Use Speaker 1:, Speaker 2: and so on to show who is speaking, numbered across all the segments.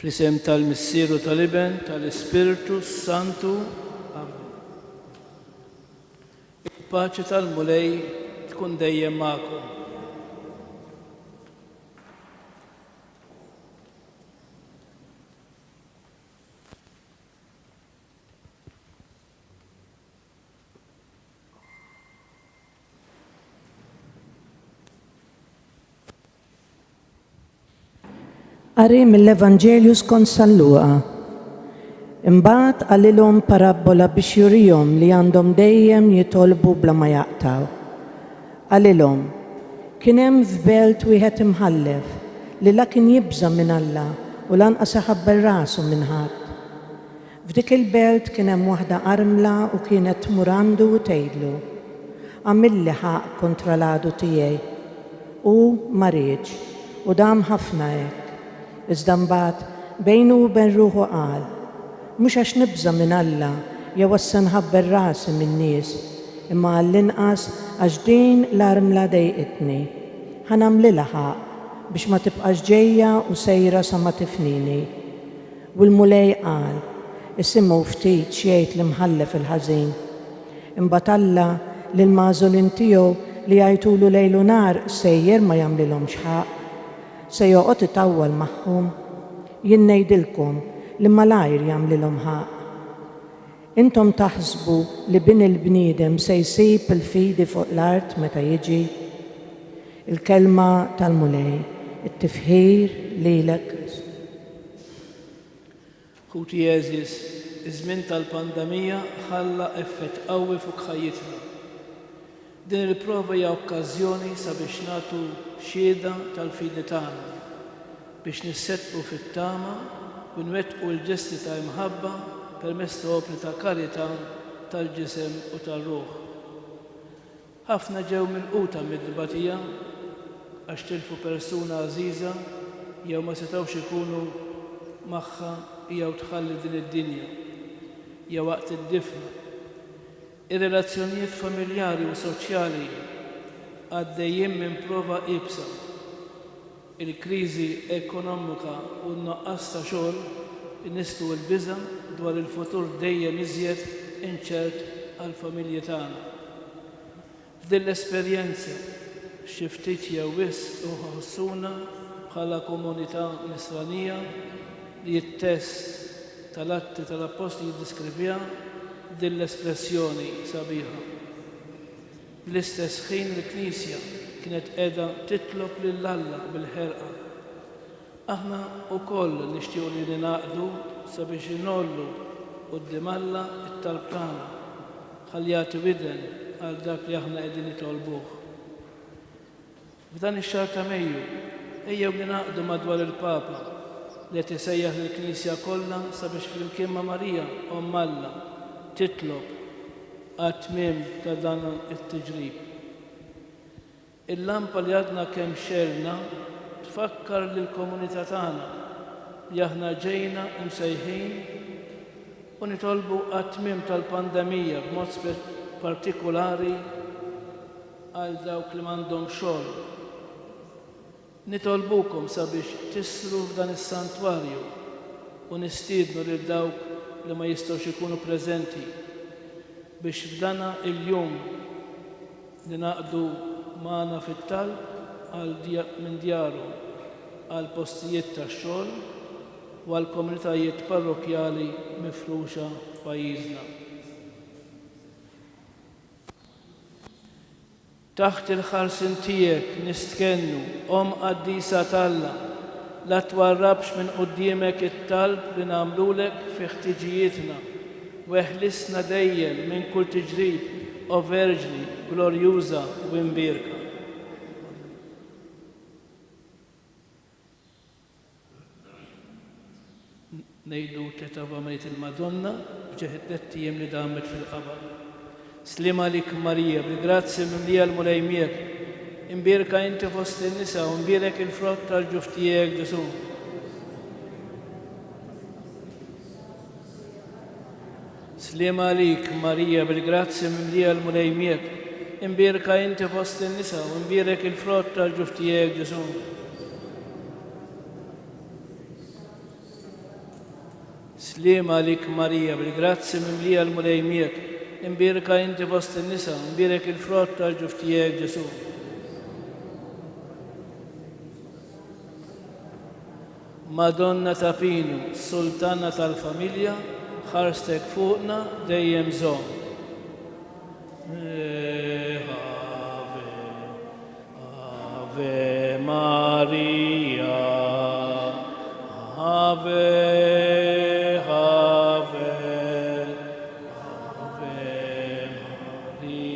Speaker 1: Fl-isem tal-Missieru tal-Iben tal-Ispiritu Santu. Amen. Il-paċi tal-Mulej tkun dejjem magħkom.
Speaker 2: Qari mill-Evanġelju skont San Luqa. Imbagħad għalilhom parabola biex jurihom li għandhom dejjem jitolbu bla ma jaqtaw. Għalilhom, kien hemm f'belt wieħed imħallef li la kien jibża minn Alla u lanqas iħabber rasu minn ħadd. F'dik il-belt kien hemm waħda qarmla u kienet tmur għandu u tgħidlu: għamilli ħaq kontra l-għadu tiegħi. U ma rridx u dam ħafna hekk. Iżda mbagħad bejnu u bejn ruħu qal: mhux għax nibża minn Alla jew għassa nħabber rasi min-nies, imma għall-inqas għax din l-armla dejqitni. Ħanamlilha ħaq biex ma tibqax ġejja u sejra sa ma tifnini. U l-mulej qal: isimgħu ftit x'jgħid l-imħallef il-ħażin. Imbagħad Alla lill-magħżulin tiegħu li jgħidulu lejl u nar sejjer ma jagħmlilhomx ħaq. Se joqgħod itawwal magħhom. Jien ngħidilkom li malajr jagħmlilhom ħaq. Intom taħsbu li bin il-bniedem se jsib il-fidi fuq l-art meta jiġi? Il-kelma tal-Mulej, it-tifħir lilek Kristu.
Speaker 1: Ħuti Jeżis, iż-żmien tal-pandemija ħalla effett qawwi fuq ħajjitna. Din il-prova hija okkażjoni sabiex nagħtu xhieda tal-fidi tagħna biex nissettqu fit-tama u nwettqu l-ġesti ta' imħabba permezz ta' opri ta' karità tal-ġisem u tar-ruħ. Ħafna ġew milquta mid-dibatija għax tilfu persuna għażiża jew ma setgħux ikunu magħha jew tħalli din id-dinja jew waqt id-difn. Ir-relazzjonijiet familjari u soċjali għaddejjin minn prova ibsa. Il-kriżi ekonomika u n-naqqas ta' xogħol innistu l-biża' dwar il-futur dejjem iżjed inċert għall-familji tagħna. F'din l-esperjenza xi ftit jew wisq uħossuna bħala komunità nisranija li t-test tal-atti tal-Apostli jiddiskrivija din l-espressjoni sabiħa. Bl-istess ħin il-Knisja kienet qiegħda titlob lil Alla bil-ħerqa. Aħna wkoll nixtiequ li ninaqdu sabiex inollu quddiem Alla t-talb tagħna ħalli jagħti widen għal dak li aħna qegħdin nitolbuh. F'dan ix-xahar ta' Mejju ejjew ninaqdu madwar il-Papa li qed isejjaħ lill-Knisja kollha sabiex flimkien ma' Marija Omm Alla titlob għat-tmiem ta' dan it-tiġrib. Il-lampa li għadna kemm xelna tfakkar lill-komunità tagħna li aħna ġejna imsejħin u nitolbu għat-tmiem tal-pandemija b'mod partikolari għal dawk li m'għandhom xogħol. Nitolbukom sabiex tisru f'dan is-santwarju u nistiednu lil dawk li ma jistgħux ikunu preżenti biex f'dana il-jum ninaqdu magħna fit-talb minn djaru għal postijiet tax-xogħol u għal komunitajiet parrokjali mifruxa f'pajjiżna. Taħt il-ħarsien tiegħek nistkennu, Omm Qaddisa tal-Alla, la twarrabx minn quddiemek it-talb li nagħmlulek fi ħtiġijietna u eħlisna dejjem minn kull tiġrib o Verġni glorjuża u imbierka. Ngħidu tliet avamejt il-Madonna b'ġeħed tliet li damet fil-qabr. Slim għalik Marija, bil-grazzi mimlija l-Mulej miegħek, imbierka inti fost in-nisa u imbierek il-frott tal-ġuf tiegħek Ġesu. Slim għalik Marija, bil-grazzi mimlija l-Mulej miegħek, imbierka inti fost in-nisa u imbierek il-frott tal-ġuf tiegħek Ġesu. Slima lik Marija, bil-grazzi mimlija l-mulejmiet, imbirka inti fost in-nisa, imbirek il-frott tal-ġuftijek Ġesu. Madonna ta' Pinu, sultana tal-familja, ħarstek fuqna dejjem żomm. Ave Maria, Ave, Ave, Ave Maria.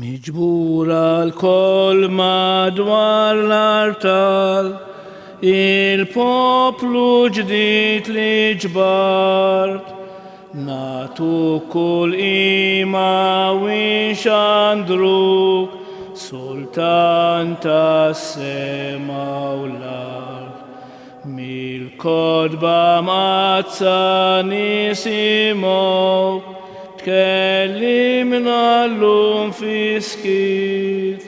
Speaker 1: Miġbura l-koll madwar l-artal, il-poplu ġdid li ġbart, natu kull ima wixandruk, sultan ta' sema u l-art. Mil-kodba mazza nisimok, tkellimna l-lum fi skit,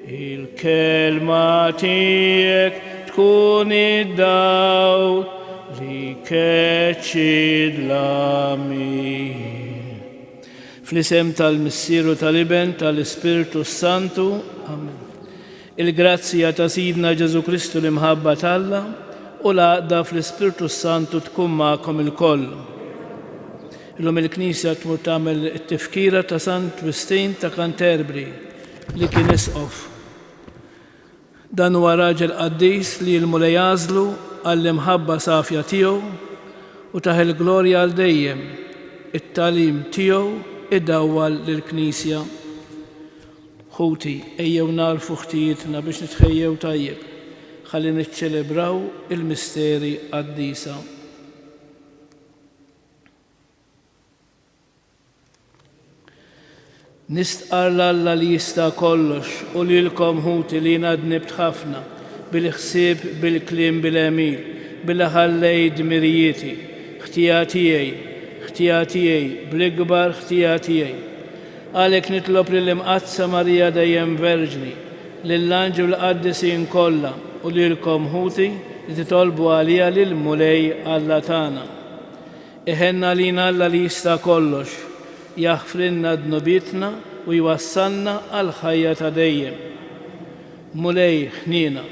Speaker 1: il-kelma tijek tkun id-daw li keċid l-ami. Fl-isem tal-Missieru tal-Iben tal-Ispiritu Santu, Amen. Il-grazzja ta' Sidna Ġesu Kristu l-imħabba tal-la u l-għaqda fl-Ispiritu Santu tkun ma'kom il-koll. Illum il-Knisja tmur tagħmel it-tifkira ta' Sant Wistin ta' Canterbury, li kien isqof. Dan huwa raġel qaddis li l-mulej jażlu għall-imħabba safja tiegħu u taħ il-glorja għal dejjem. It-talim tiegħu idawwal lill-Knisja. Ħuti ejjew narfu ħtijietna biex nitħejjew tajjeb. Ħalli niċċelebraw il-misteri qaddisa. Nistqar l-Alla li jista' kollox u lilkom ħuti li nadnibt ħafna bil-ħsieb, bil-kliem, bil-emil, bil-ħallej dmirijieti, ħtijatijaj, bl-ikbar ħtijatijaj. Għalhekk nitlob lill-imqazza Marija dejjem Verġni, lill-anġu l-qaddisin kollha u lilkom ħuti li titolbu għalija lill-mulej Alla tagħna. Iħenna lina Alla li jista' kollox, jaħfrinna dnubietna u jwassalna għal ħajja ta' dejjem. Mulej ħnina,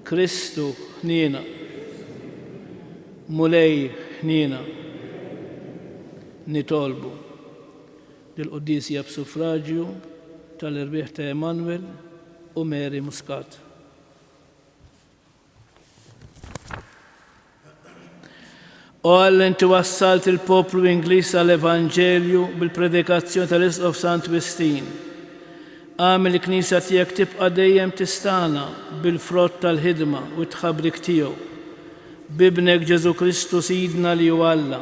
Speaker 1: Kristu ħnina, mulej ħnina, nitolbu dil-Quddisja b'suffraġġju tal-Irbieħ ta' Emanuel u Mary Muscat. U Alla inti wassalt il-poplu Ingliż għall-Evanġelju bil-predikazzjoni tal-Isqof Sant Wistin. Għamel il-Knisja tiegħek tibqa' dejjem tistana bil-frott tal-ħidma u t-tħabbrik tiegħu. Bibnek Ġesu Kristu Sidna li hu Alla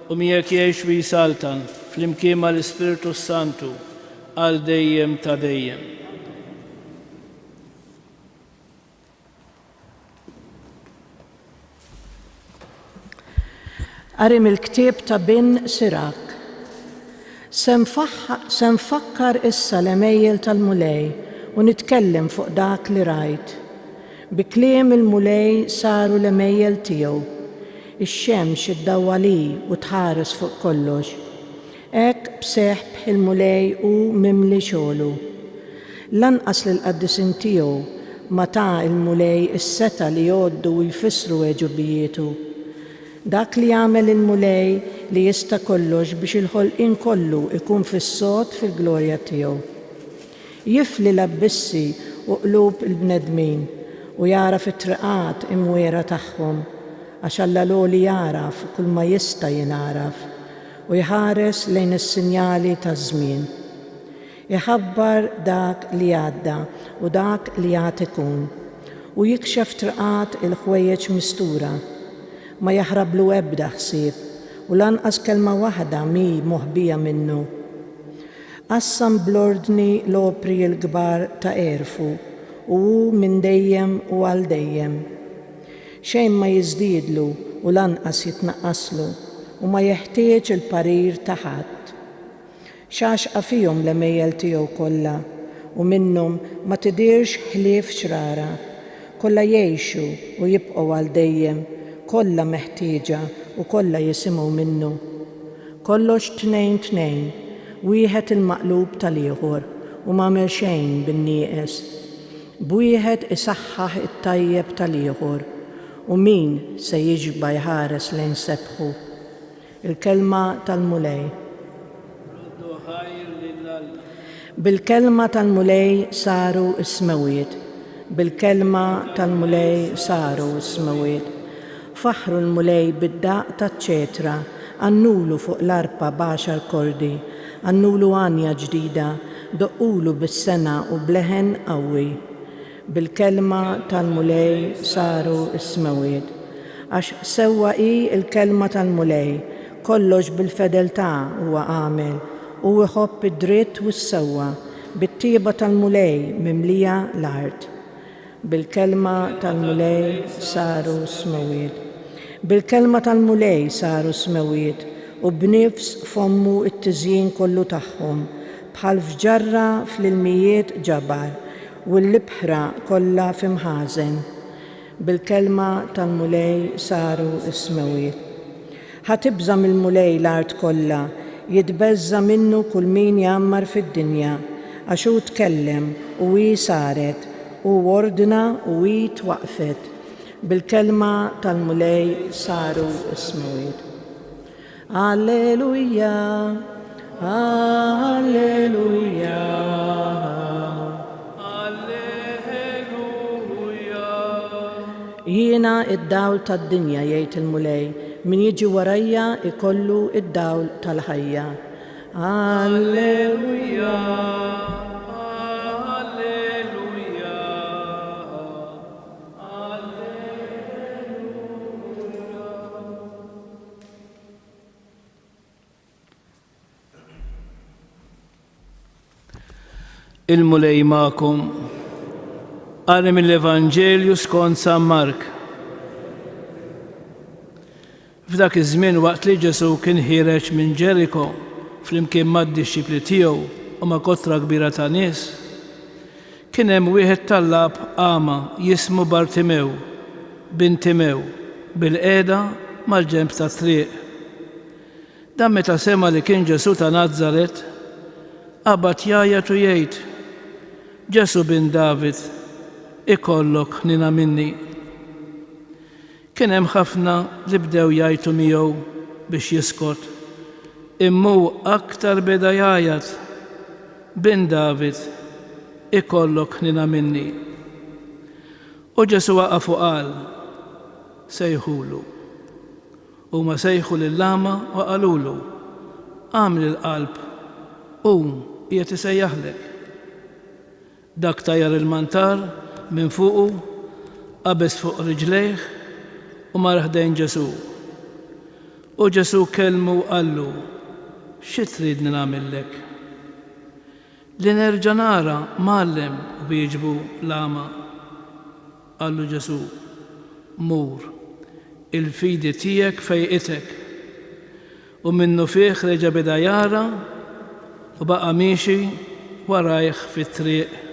Speaker 1: u miegħek jgħix u jisaltan fl-imkien mal-Ispiritu Santu għal dejjem ta' dejjem.
Speaker 2: Arim il-ktieb ta' bin Sirak. Senfakkar issa l-emejjel tal-mulej u nitkellem fuq dak li rajt. Bi kliem il-mulej saru l-emejjel tiegħu. Ix-xemx iddawwali u tħares fuq kollox. Hekk b'seħħ il-mulej u mimli xogħlu. Lanqas lill-qaddisin tiegħu ma ta' il-mulej is-seta li jgħoddu u jfissru eġubijietu. Dak li jagħmel il-mulej li jista' kollox biex il-ħolqien kollu ikun fis-sod fil-glorja tiegħu. Jifli l-abbissi u qlub il-bnedmin u jaraf it-triqat imwiera tagħhom għax Alla li jaraf kull ma jista' jingħaraf u jħares lejn is-sinjali taż-żmien. Iħabbar dak li għadda u dak li għad ikun u jikxef triqat il-ħwejjeġ mistura. Ma jaħrablu ebda ħsieb u lanqas kelma waħda mi moħbija minnu. Qassam blordni l-opri l-kbar ta' erfu u minn dejjem u għal dejjem. Xejn ma jiżdiedlu u lanqas jitnaqqaslu u ma jeħtieġ il-parir ta' ħadd. Xaxqa fihom l-emejjel tiegħu kollha u minnhom ma tidirx ħlief xrara. Kollha jgħixu u jibqgħu għal dejjem. Kollha meħtieġa u kollha jisimgħu minnu. Kollox tnejn, wieħed il-maqlub tal-ieħor u m'għamel xejn bin-nieqes. B'wieħed isaħħaħ it-tajjeb tal-ieħor u min se jiġba jħares lejn sebħu. Il-kelma tal-mulej. Bil-kelma tal-mulej saru s-smewiet. Bil-kelma tal-mulej saru s-smewiet. Faħru l-mulej bid-daq taċ-ċetra, annulu fuq l-arpa baxar kordi, annulu għanja ġdida, doqqulu bis-sena u bleħen qawwi. Bil-kelma tal-mulej saru s-smewiet. Għax sewwa il-kelma tal-mulej, kollox bil-fedeltà huwa għamel u iħobb id-dritt u s-sewwa, bit-tieba tal-mulej mimlija l-art. Bil-kelma tal-mulej saru s-smewiet. Bil-kelma tal-mulej saru s-smewiet u b'nifs fommu it-tiżjien kollu tagħhom bħal fġarra fl-ilmijiet ġabar u l-libħra kollha fimħażen. Bil-kelma tal-mulej saru s-smewiet. Ħatibżam il-mulej l-art kollha, jitbeżza minnu kull min jammar fid-dinja għax hu tkellem u hi saret u ordna u hi twaqfet. Bil-kelma tal-mulej saru s-smewiet. Alleluja, Alleluja. Jiena id-dawl tad-dinja jgħid il-mulej, min jiġi warajja ikollu id-dawl tal-ħajja. Alleluja.
Speaker 1: Alleluja. Il-mulej ma'kom. Qari mill-Evanġelju skont San Mark. F'dak iż-żmien waqt li Ġesu kien ħireġ minn Ġeriko flimkien mad-dixxipli tiegħu u ma' kotra kbira ta' nies, kien hemm wieħed tal-lab għama jismu Bartimew, bin Timew, bil-qiegħda mal-ġenb tat-triq. Dan meta sema li kien Ġesu ta' Nażaret, qabad jgħajjed u jgħid: Ġesu bin David, ikollok ħnina minni. Kien hemm ħafna li bdew jgħidu miegħu biex jiskot, imma hu aktar beda jgħajjed: bin David, ikollok ħnina minni. U Ġesu waqaf u qal: sejħulu. Huma sejħu lill-lama u qalulu: għamli l-qalb, qiegħed isejjaħlek. Dak tajjar il-mantar minn fuqu, qabeż fuq riġlejh u mar ħdejn Ġesu. U Ġesu kellmu u qallu: xi tridni nagħmellek? Li nerġa' nara Mgħallem, wieġbu l-ama. Qallu Ġesu: mur, il-fidi tiegħek fejqitek. U minnu fih reġa' beda jara u baqa' miexi warajh fit-triq.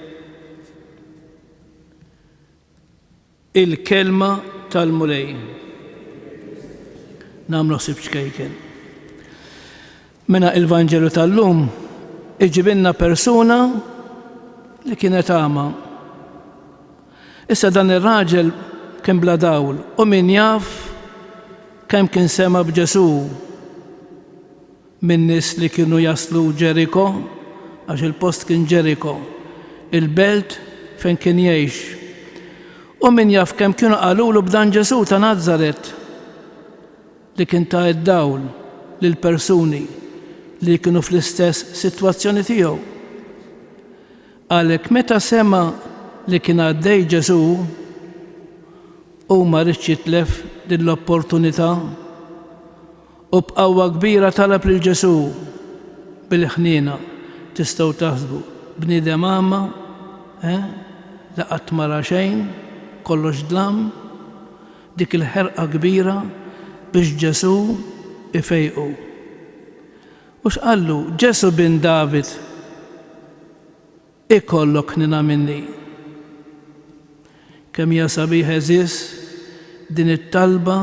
Speaker 1: Il-kelma tal-mulej. Nagħmlu ħsieb xkejken. Mena il-Vanġelu tal-lum iġibilna persuna li kienet għama. Issa dan ir-raġel kien bla dawl u min jaf kemm kien sema b'Ġesu min nies li kienu jaslu Ġeriko, għax il-post kien Ġeriko, il-belt fejn kien jgħix. U min jaf kemm kienu qalulu b'dan Ġesu ta' Nażaret li kien ta' id-dawl lil persuni li kienu fl-istess sitwazzjoni tiegħu. Għalhekk meta sema li kien għaddej Ġesu u ma rridx jitlef din l-opportunità u b'qawwa kbira talab lil Ġesu bil-ħniena. Tistgħu taħsbu bniedem għama, laqat mara xejn, kollox dlam, dik il-ħerqa kbira biex Ġesu ifejqu. U x'qallu? Ġesu bin David, ikollok ħnina minni. Kemm hija sabiħ eżis din it-talba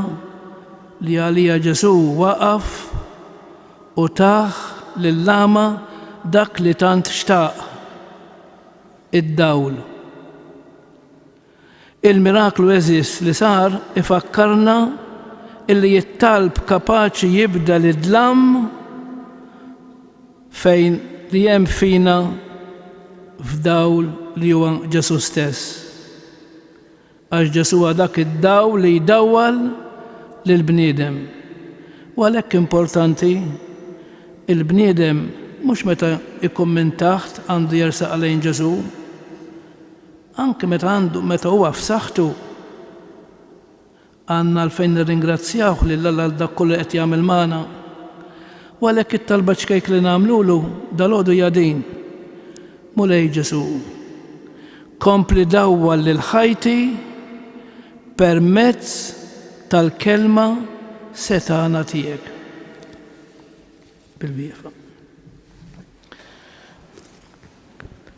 Speaker 1: li għalija Ġesu waqaf u taħ lill-lama dak li tant xtaq, id-dawl. Il-miraklu eżis li sar ifakkarna illi jittalb kapaċi jibda l-idlam fejn li hemm fina f'dawl li huwa Ġesu stess. Għax Ġesu huwa dak id-dawl li jdawwal lill-bniedem. U għalhekk importanti il-bniedem mhux meta ikun minn taħt għandu jersaq għalejn Ġesu, anke meta huwa f'saħħtu għandna għalfejn nirringrazzjawh lil Alla għal dak kollu qed jagħmel magħna. U għalhekk it-talba ċkejk li nagħmlulu dalgħodu hija din: mulej Ġesu, kompli dawwal lil ħajti permezz tal-kelma setana tiegħek. Bil-wieqa.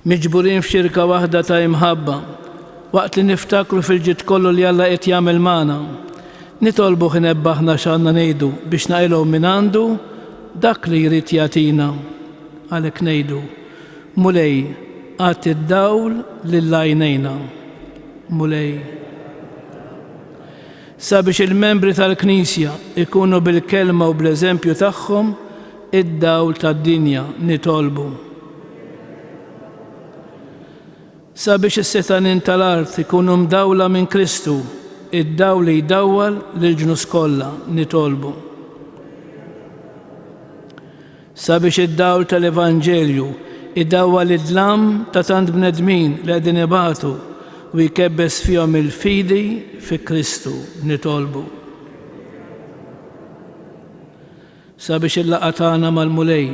Speaker 1: Miġburin f'xirka waħda ta' imħabba, waqt li niftakru fil-ġid kollu li Alla qed jagħmel magħna, nitolbu ħinebbaħna x'għandna ngħidu biex naqilgħu minn għandu dak li jrid jagħtina. Għalhekk ngħidu: mulej għati id-dawl lil għajnejna. Mulej. Sabiex il-membri tal-Knisja ikunu bil-kelma u bl-eżempju tagħhom id-dawl tad-dinja nitolbu. Sabiex is-setanin tal-art ikunu mdawla minn Kristu, id-dawl li jdawwal lill-ġnus kollha nitolbu. Sabiex id-dawl tal-Evanġelju idawwal id-dlam ta' tant bnedmin li qegħdin ibatu u jkebbes fihom il-fidi fi Kristu nitolbu. Sabiex il-laqgħa tagħna mal-mulej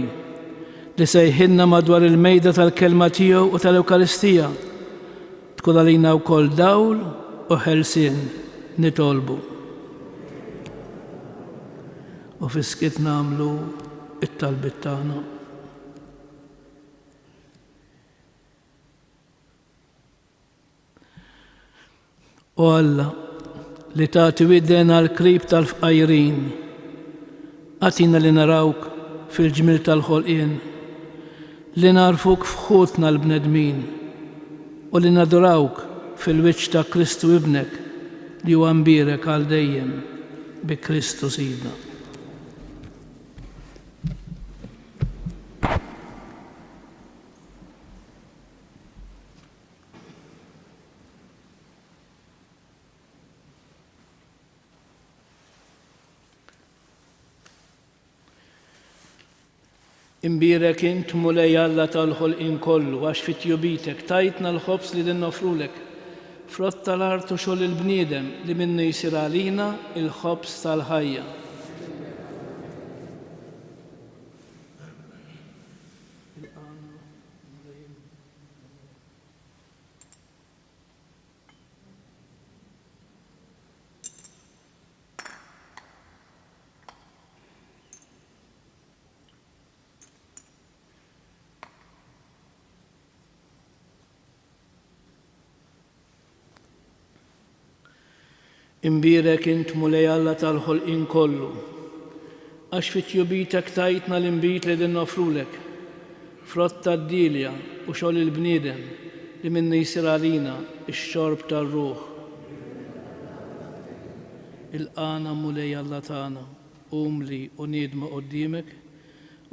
Speaker 1: li sejħilna madwar il-mejda tal-kelma tiegħu u tal-Ewkaristija tkun għalina wkoll dawl u ħelsien nitolbu. U fiskit nagħmlu it-talbit tagħna. U Alla li tagħti widden għall-qrib tal-fqajrin, għatina li narawk fil-ġmil tal-ħolqien, li narfuk f'ħutna l-bnedmin u li nadurawk fil-wiċċ ta' Kristu ibnek li huwa mbierek għal dejjem bi Kristu Sidna. Imbierek int mulej Alla tal-ħolqien kollu, għax fit-tjubitek tajtna l-ħobs li din nofrulek. Frott tal-art u xogħol il-bniedem li minnu jsir għalina il-ħobs tal-ħajja. Imbierek int mulej Alla tal-ħolqien kollu, għax fit-tjubitek tajtna l-imbit li din nofrulek, frott tad-dilja u xogħol il-bniedem li minnu jsir għalina ix-xorb tar-ruħ. Il-qana mulej Alla tagħna, umli u niedma quddiemek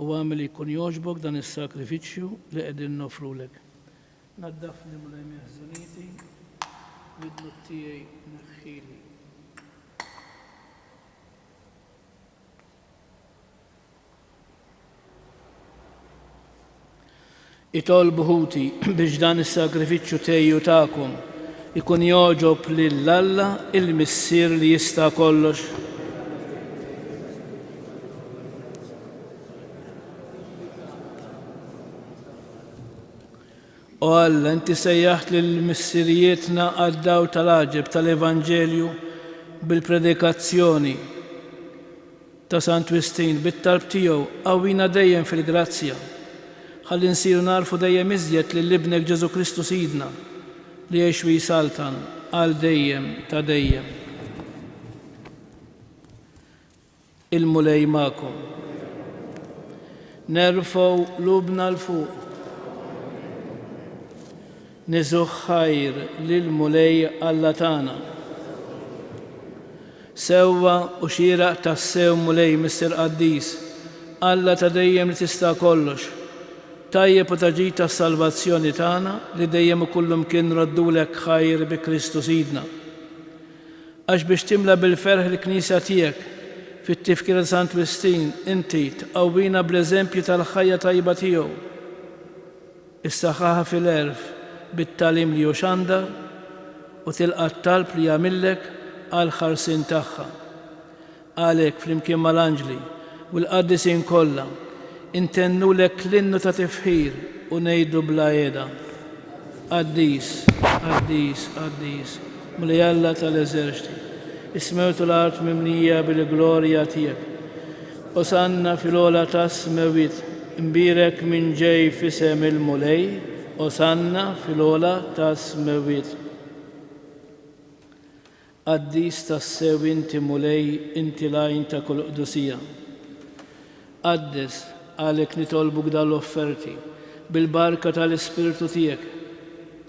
Speaker 1: u għamel jkun jogħġbok dan is-sakrifiċċju li qegħdin nofrulek. Naddafni mulej meħżuniti, widnu tiegħi neħħili. Itolbu ħuti biex dan is-sagrifiċċju tejju tagħkom ikun jogħġob lil Alla il-Missier li jista' kollox. O Alla, inti sejjaħt lill-missirijietna għad-dawl tal-għaġeb tal-Evanġelju bil-predikazzjoni ta' Sant Wistin bit-talb tiegħu qawwina dejjem fil-grazzja. Ħalli nsiru narfu dejjem iżjed lill-Ibnek Ġesu Kristu Sidna li jgħix u jisaltan għal dejjem ta' dejjem. Il-mulej magħkom. Nerfgħu lubna l-fuq. Niżuh ħajr lill-mulej Alla tagħna. Sewwa u xieraq tas-sew mulej Mister Qaddis, Alla ta' dejjem li tista' kollox. Tajjeb u taġid tas-salvazzjoni tagħna li dejjem ikullhom kien raddulek ħajr bi Kristu Sidna. Għax biex timla bil-ferħ il-Knisja tiegħek fit-tifkir ta' Sant Wistin, inti tqawwina bl-eżempju tal-ħajja tajba tiegħu. Issaħħaha fil-erf bit-tagħlim li hu xandar u tilqa' t-talb li jagħmillek għal ħarsien tagħha. Għalhekk flimkien mal-anġli u l-qaddisin kollha intennulek l-innu ta' tifħir u ngħidu bla qiegħda. Qaddis, Qaddis, Qaddis, mulej Alla tal-eżerċiti, ismewtu l-art mimlija bil-glorja tiegħek. Osanna fil-ola tas-smewiet, imbierek minn ġej f'isem il-mulej, osanna fil-ola tas-smewiet. Qaddis tas-sew inti mulej, inti lajn ta' kull qdusija. Qaddes għalek nitolbuk dal-offerti bil-barka tal-Ispiritu tiegħek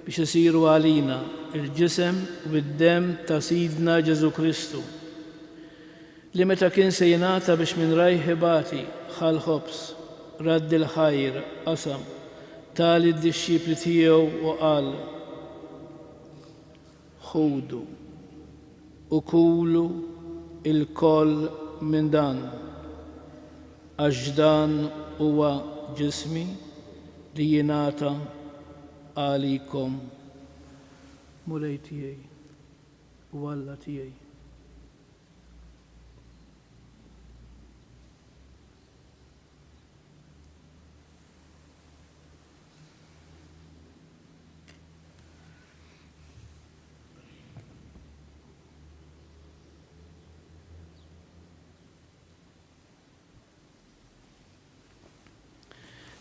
Speaker 1: biex isiru għalina il-ġisem u bid-dem ta' Sidna Ġesu Kristu li meta kien se jingħata biex minn rajh ibati ħal-ħobs, radd il-ħajr, qasam, tali d-disċipli tiegħu u qal: ħudu u kulu il-koll minn dan, għax dan huwa ġismi li jingħata għalikom. Mulej tiegħi u Alla tiegħi.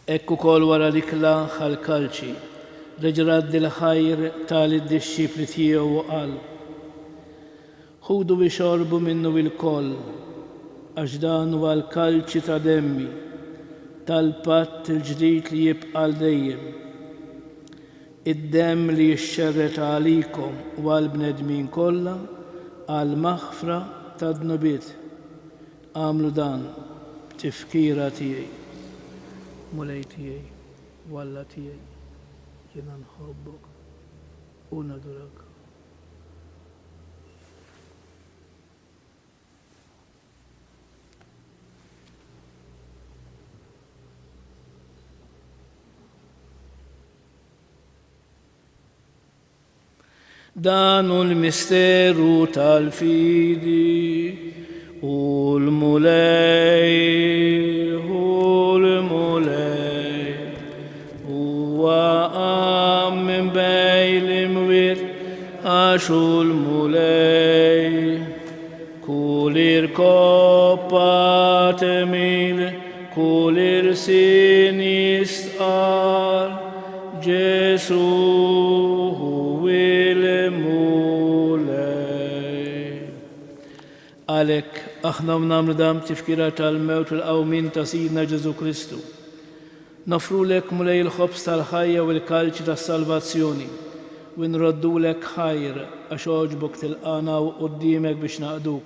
Speaker 1: Ekku kol wara l-ikla ħal-kalċi, reġrad il-ħajr tal-disċipli tiegħu u qal: ħudu biex xorbu minnu il-koll, għax dan huwa l-kalċi ta' demmi, tal-patt il-ġdid li jibqa' dejjem. Id-demm li jixxerret għalikom u għall-bnedmin kollha għall-maħfra tad-dnubiet. Għamlu dan b'tifkira tiegħi. Mulej tiegħi u Alla tiegħi, jiena nħobbok u nadurak. Dan hu l-misteru tal-fidi u l-mulej minn bej l-imwiet għaxu l-mulej kulir koppa temil kulir sinistqar Ġesu hu il-mulej. Għalek aħna mnamlu dam tifkira tal-mewt u l-qawmin ta' Sidna Ġesu Kristu. Nofrulek mulej il-ħobs tal-ħajja u l-kalċi tas-salvazzjoni u nroddulek ħajr għax oġbok tilqana u qudiemek biex naqduk.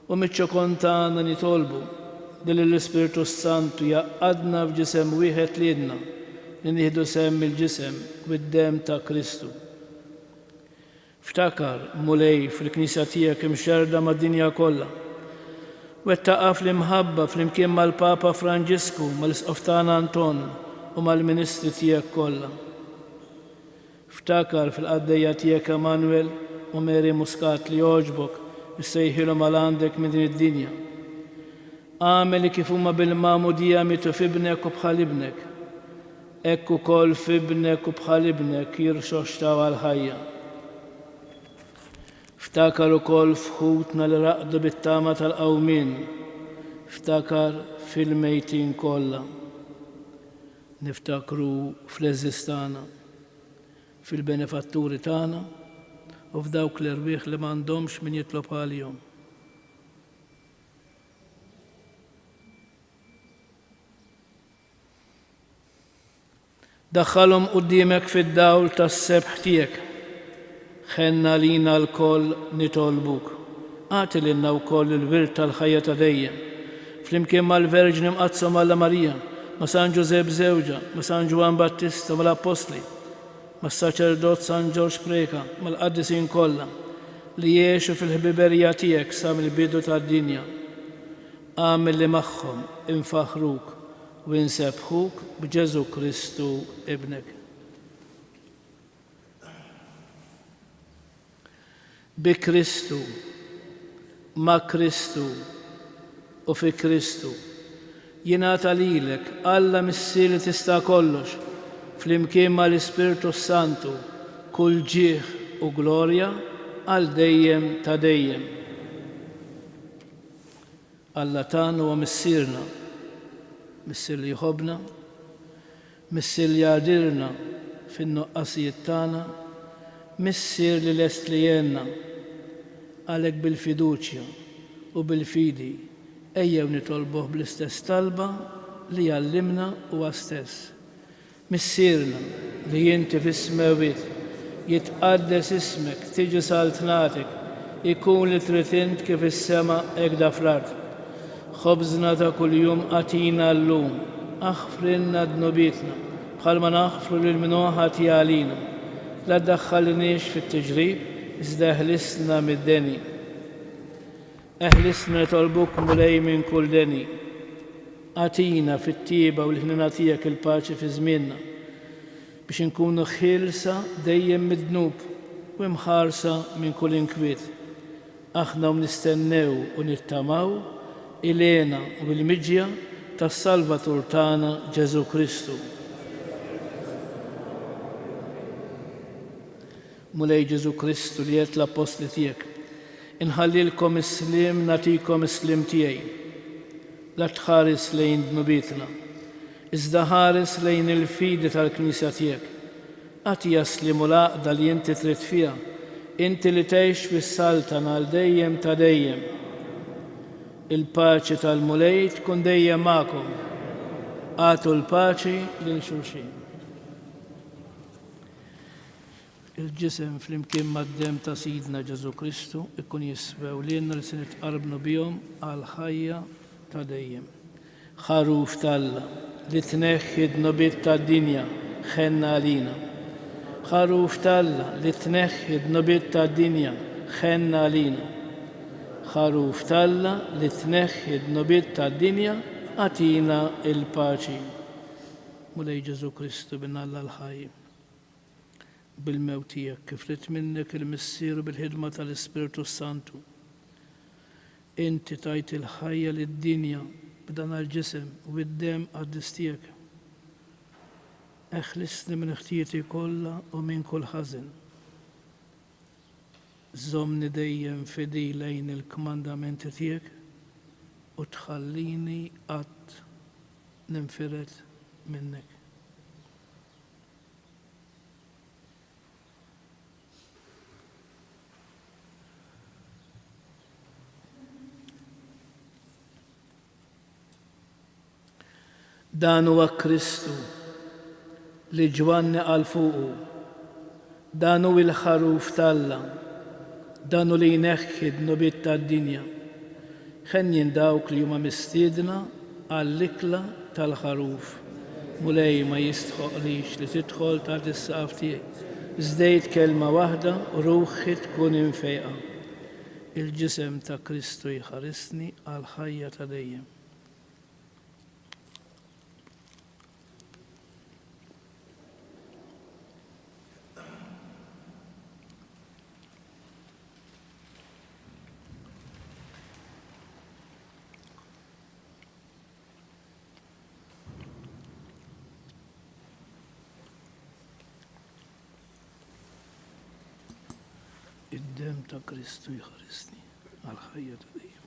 Speaker 1: U miċ-ċokontana nitolbu li l-Ispiritu Santu jaqadna f'ġisem wieħed liedna li nieħdu semm il-ġisem u d-dem ta' Kristu. Ftakar mulej fil-Knisja tiegħek imxerda mad-dinja kollha. Wettaqa fl-imħabba fl-imkien mal-Papa Franġisku, mal-Isqoftan Anton u mal-Ministri tiegħek kollha. Ftakar fil-qaddejja tiegħek Emanuel u Mary Muscat li jogħġbok issejħilhom għal għandek minn din id-dinja. Għamel kif huma bil-magħmudija mitu f'ibnek u bħal ibnek. Hekk ukoll f'ibnek u bħal ibnek jirxoxtaw għall-ħajja. Ftakar ukoll f'ħutna li raqdu bit-tama tal-qawmin. Ftakar fil-mejtin kollha. Niftakru fl-eżis tagħna, fil-benefatturi tagħna u f'dawk l-irwieħ li m'għandhomx min jitlob għalihom. Daħħalhom quddiemek fid-dawl tas-sebħ tiegħek. Ħenna lina l-koll nitolbuk. Għati lilna wkoll il-wirt tal-ħajja ta' dejjem. Flimkien mal-Verġni mqazzma Alla Marija, ma' San Ġosep Żewġa, ma' San Ġwan Battista, mal-Apostli, mas-Saċerdot San Ġorġ Preka, mal-qaddisin kollha li jgħixu fil-ħbiberija tiegħek sa mill-bidu tad-dinja. Għamel li magħhom infaħruk u nsebħuk b'Ġesu Kristu ibnek. Bi Kristu, ma' Kristu u fi Kristu jingħata lilek Alla Missier li tista' kollox flimkien mal-Ispiritu Santu kull ġieħ u glorja għal dejjem ta' dejjem. Alla tagħna huwa missierna, missier li jħobbna, missier li jgħadirna fin-nuqqasijiet tagħna, missier li lest li jenna. Għalek bil-fiduċja u bil-fidi ejjew nitolbuh bl-istess talba li jallimna huwa stess. Missierna li jinti fis-smawiet jitqaddes ismek, tiġi saltnatek, ikun li trid int kif is-sema hekk da fl-ard. خبزنا تا كل يوم أتينا اللوم اغفر لنا ذنوبنا بحال ما نغفر للمنوحة علينا لا تدخلنيش في التجريب إذ أهلسنا من الدني أهلسنا طلبك مولاي من كل دني أتينا في التيبة واللي نعطيك الباتش في زميننا باش نكونوا خلصة دايم من الذنوب ومخارصة من كل انكبيت احنا ونستناو ونرتماو إلينا وبالمجيا تالسالفاتور تانا جيسو كريستو مولاي جيسو كريستو ليت الأبوستل تيك نخلي لكم السلام نعطيكم السلام تيعي لا تخارس لين ذنوبيتنا إذا هارس لين الفيدة تاع الكنيسة تيك أتي أسلم العقدة اللي أنت تريد فيها أنت اللي تعيش في السلطنة الديم تديم الباتشي تاع المولاي تكون ديم معكم آتوا الباتشي للشوشين الجسم في الامكان مقدم تا سيدنا جيسو كريستو يكون يسبع ولينا لسنة قربنا بيوم على الحية تديم خروف تالا لتنخد نبيت تا الدنيا خنا علينا خروف تالا لتنخد نبيت تا الدنيا خنا علينا خروف تالا لتنخد نبيت تا الدنيا أتينا الباتشي مولاي جيسو كريستو بن الله الحي بالموتية كفرت منك المسير بالهدمة الاسبيرتو سانتو انت تعيت الحياة للدنيا بدنا الجسم والدم قدستيك اخلصني من اختيتي كلها ومن كل حزن زمني دايم في دي لين الكماندامنت تيك وتخليني ننفرد منك دانو وكريستو لجوان الفوقو دانو الخروف تالا دانو لي نخد نبيت الدنيا خنين داوك اليوم مستيدنا اللكلة تالخروف مولاي ما يستخليش لتدخل تحت السافتي زديت كلمة واحدة روخي تكون انفيقة الجسم تا كريستو يخرسني الحياة تديم الدم تا كريستو يخرسني الحياة تديم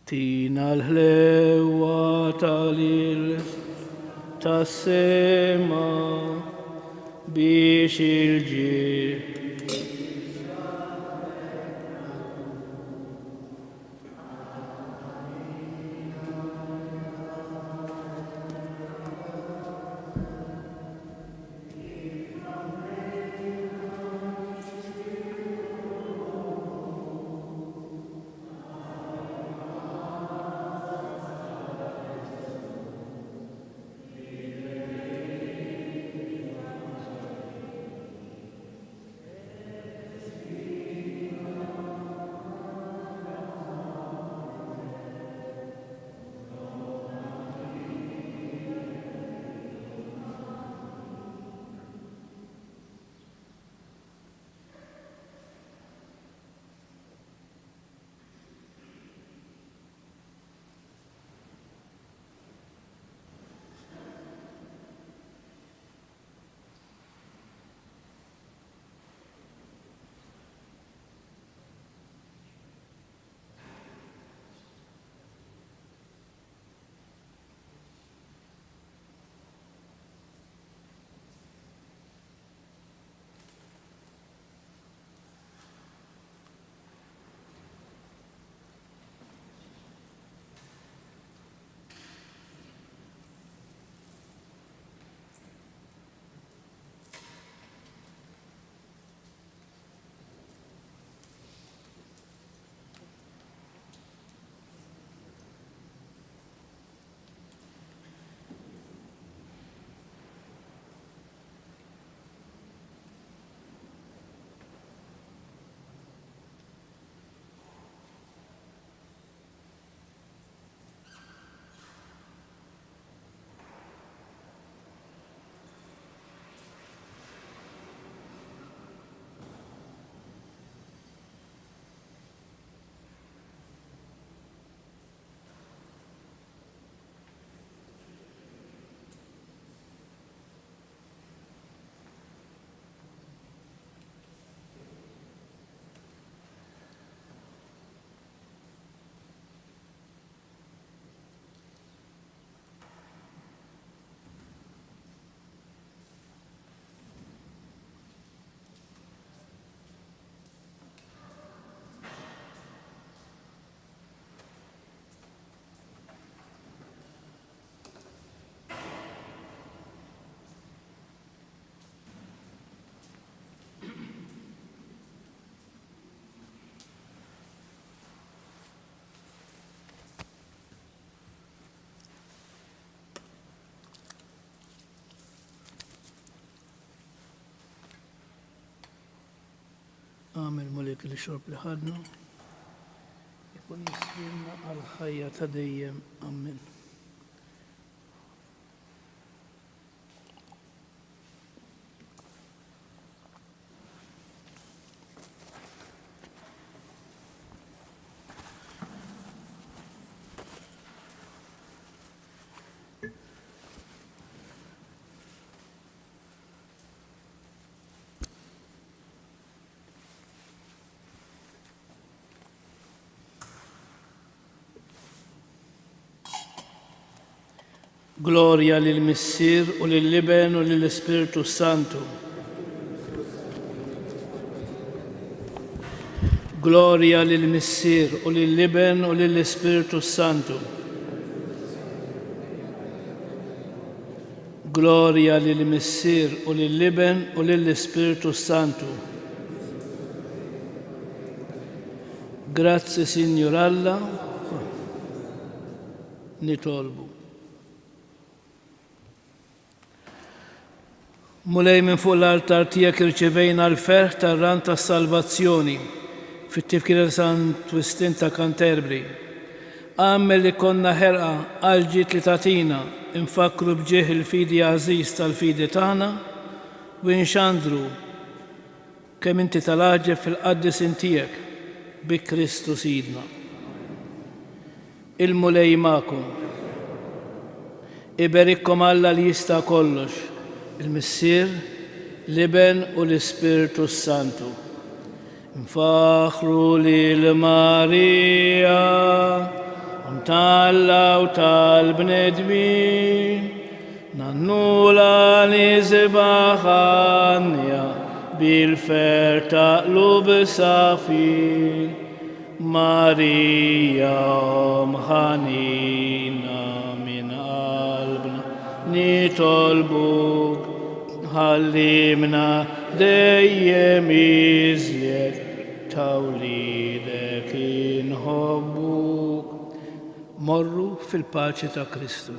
Speaker 1: تينا الهلوة تاليل تسمى بيش الجي għamil mulik li xorb li ħadnu, ikun jiswilna għal-ħajja ta' dejjem. Amen. Gloria lill-Missier u lill-Iben u lill-Ispiritu Santu. Gloria lill-Missier u lill-Iben u lill-Ispiritu Santu. Gloria lill-Missier u lill-Iben u lill-Ispiritu Santu. Grazie, Signor Alla. Nitolbu. Mulej minn fuq l-altar tiegħek irċevejna l-ferħ tar-ran tas-salvazzjoni fit-tifkira Sant Twistin ta' Canterbury. Għammel li konna ħerqa għal-ġiet li tatina infakru bġieħ il-fidi għażiż tal-fidi tagħna u nxandru kemm inti tal-aġeb fil-qaddisin tiegħek bi Kristu Sidna. Il-mulej magħkom. Iberikkom Alla li jista' kollox, il-Missier, l-Iben u l-Ispiritu Santu. Nfaħru lil-Marija, tal-Alla u tal-bnedmin, nannula li zibaħanja bil-fer taqlub safin, Marija mħanina min qalbna nitolbuk, ħallimna dejjem iżjed tawlidek inħobbuk. Morru fil-paċi ta' Kristu.